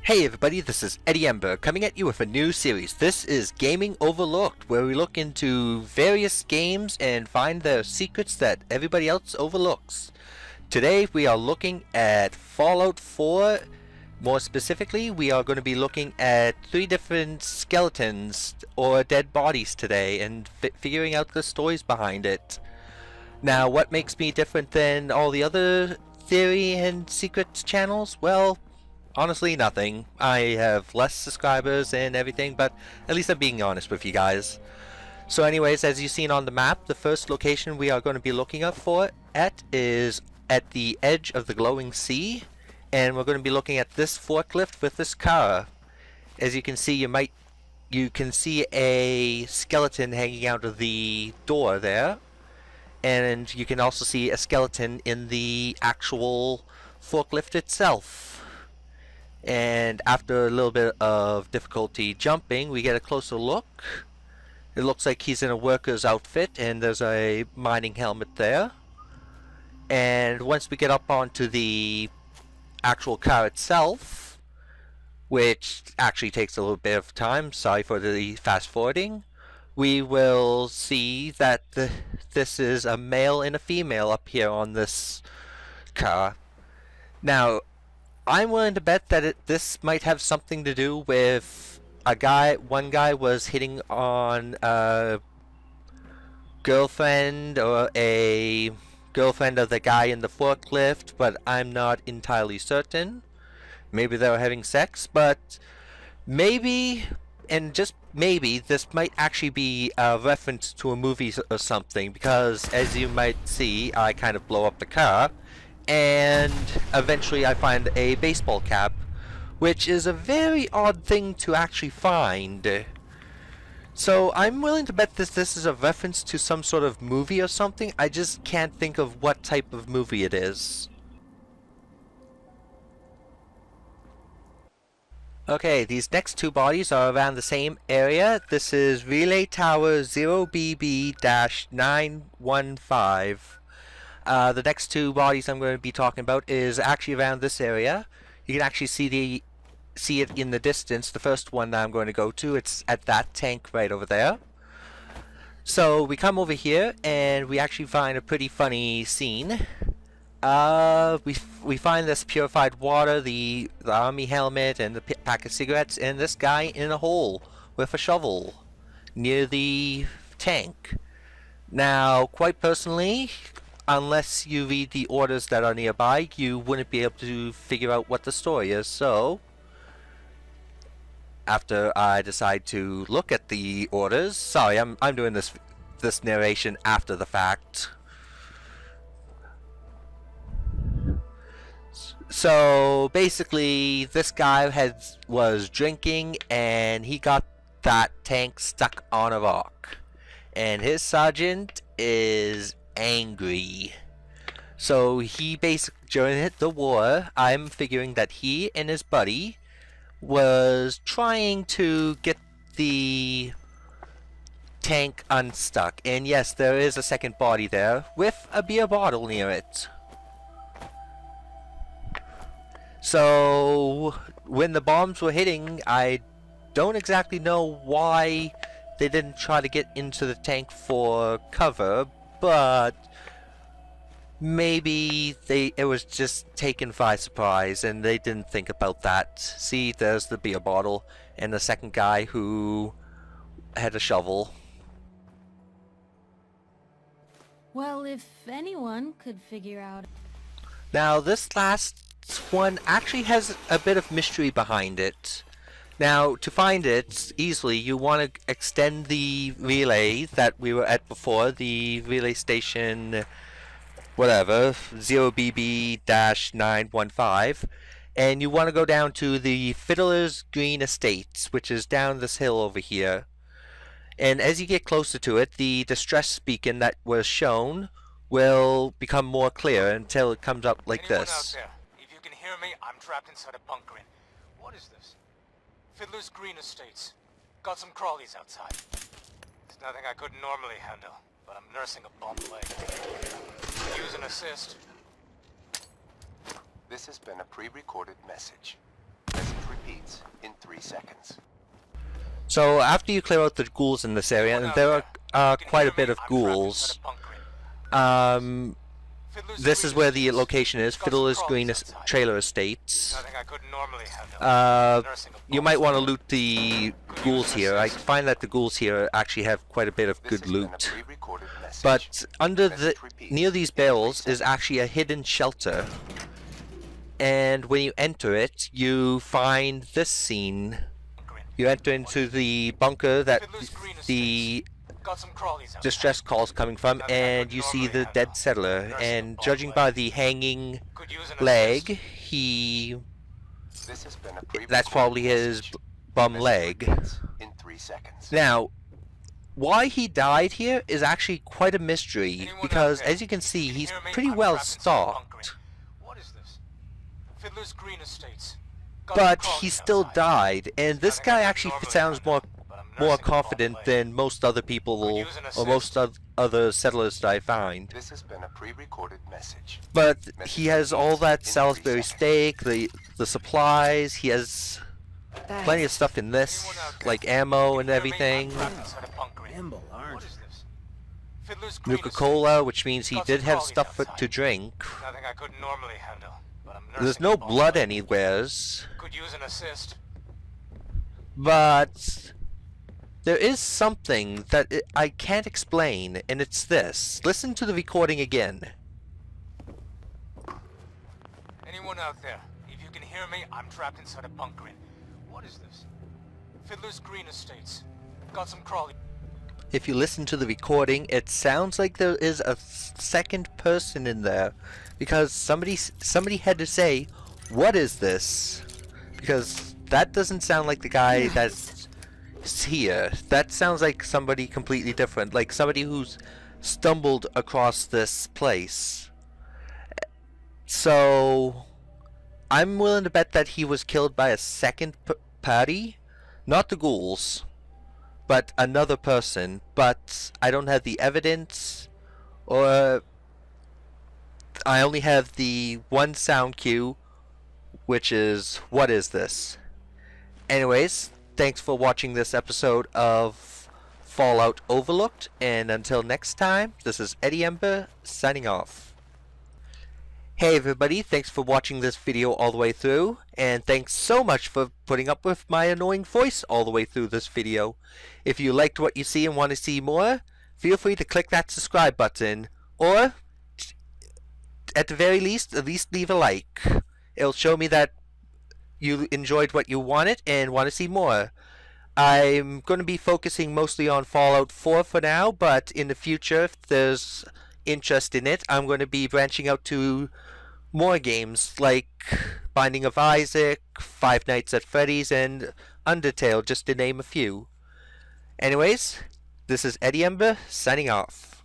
Hey everybody, this is Eddie Ember coming at you with a new series. This is Gaming Overlooked, where we look into various games and find the secrets that everybody else overlooks. Today we are looking at Fallout 4. More specifically, we are going to be looking at 3 different skeletons or dead bodies today and figuring out the stories behind it. Now, what makes me different than all the other theory and secrets channels? Well, honestly, nothing. I have less subscribers and everything, but at least I'm being honest with you guys. So anyways, as you've seen on the map, the first location we are going to be looking up at is at the edge of the glowing sea, and we're going to be looking at this forklift with this car. As you can see, you can see a skeleton hanging out of the door there, and you can also see a skeleton in the actual forklift itself. And after a little bit of difficulty jumping, we get a closer look. It looks like he's in a worker's outfit, and there's a mining helmet there. And once we get up onto the actual car itself, which actually takes a little bit of time, sorry for the fast forwarding, we will see that this is a male and a female up here on this car. Now, I'm willing to bet that this might have something to do with one guy was hitting on a girlfriend or a girlfriend of the guy in the forklift, but I'm not entirely certain. Maybe they were having sex, but maybe, and just maybe, this might actually be a reference to a movie or something, because as you might see, I kind of blow up the car. And eventually I find a baseball cap, which is a very odd thing to actually find. So I'm willing to bet this is a reference to some sort of movie or something. I just can't think of what type of movie it is. Okay, these next 2 bodies are around the same area. This is Relay Tower 0BB-915. The next 2 bodies I'm going to be talking about is actually around this area. You can actually see it in the distance. The first one that I'm going to go to, it's at that tank right over there. So we come over here and we actually find a pretty funny scene. We find this purified water, the army helmet, and the pack of cigarettes, and this guy in a hole with a shovel near the tank. Now, quite personally, unless you read the orders that are nearby, you wouldn't be able to figure out what the story is. So, after I decide to look at the orders, sorry, I'm doing this narration after the fact. So basically, this guy was drinking, and he got that tank stuck on a rock, and his sergeant is angry. So he basically, during the war, I'm figuring that he and his buddy was trying to get the tank unstuck. And yes, there is a second body there with a beer bottle near it. So when the bombs were hitting, I don't exactly know why they didn't try to get into the tank for cover, but maybe it was just taken by surprise and they didn't think about that. See, there's the beer bottle and the second guy who had a shovel. Well, if anyone could figure out... Now, this last one actually has a bit of mystery behind it. Now, to find it easily, you want to extend the relay that we were at before, the relay station, whatever, 0BB-915, and you want to go down to the Fiddler's Green Estates, which is down this hill over here. And as you get closer to it, the distress beacon that was shown will become more clear until it comes up like Anyone this. Out there? If you can hear me, I'm trapped inside a bunker in... What is this? Fiddler's Green Estates. Got some crawlies outside. It's nothing I couldn't normally handle, but I'm nursing a bum leg. Use an assist. This has been a pre-recorded message. As repeats in 3 seconds. So after you clear out the ghouls in this area, and there are quite a bit of ghouls, this is where the location is, Fiddler's Green Trailer Estates. Nothing I couldn't normally handle. You might want to loot the ghouls here. I find that the ghouls here actually have quite a bit of good loot. But near these barrels is actually a hidden shelter. And when you enter it, you find this scene. You enter into the bunker that the distress calls coming from, and you see the dead settler. And judging by the hanging leg, that's probably his bum leg. Now, why he died here is actually quite a mystery, because as you can see, he's pretty well stocked. Fiddler's Green Estates. But he still died, and this guy actually sounds more confident than most other people or most other settlers that I find. This has been a pre-recorded message. But he has all that Salisbury steak, the supplies. He has plenty of stuff in this, like ammo and everything. Nuka-Cola, which means he did have stuff to drink. Nothing I couldn't normally handle. There's no blood anywheres. Could use an assist. But there is something that I can't explain, and it's this. Listen to the recording again. Anyone out there? If you can hear me, I'm trapped inside a bunker. What is this? Fiddler's Green Estates. Got some crawly. If you listen to the recording, it sounds like there is a second person in there, because somebody had to say, "What is this?" Because that doesn't sound like the guy that's here. That sounds like somebody completely different, like somebody who's stumbled across this place. So I'm willing to bet that he was killed by a second party, not the ghouls, but another person. But I don't have the evidence, or I only have the one sound cue, which is, "What is this?" Anyways, thanks for watching this episode of Fallout Overlooked, and until next time, this is Eddie Ember signing off. Hey everybody, thanks for watching this video all the way through, and thanks so much for putting up with my annoying voice all the way through this video. If you liked what you see and want to see more, feel free to click that subscribe button, or at the very least, at least leave a like. It'll show me that you enjoyed what you wanted and want to see more. I'm going to be focusing mostly on Fallout 4 for now, but in the future, if there's interest in it, I'm going to be branching out to more games like Binding of Isaac, Five Nights at Freddy's, and Undertale, just to name a few. Anyways, this is Eddie Ember signing off.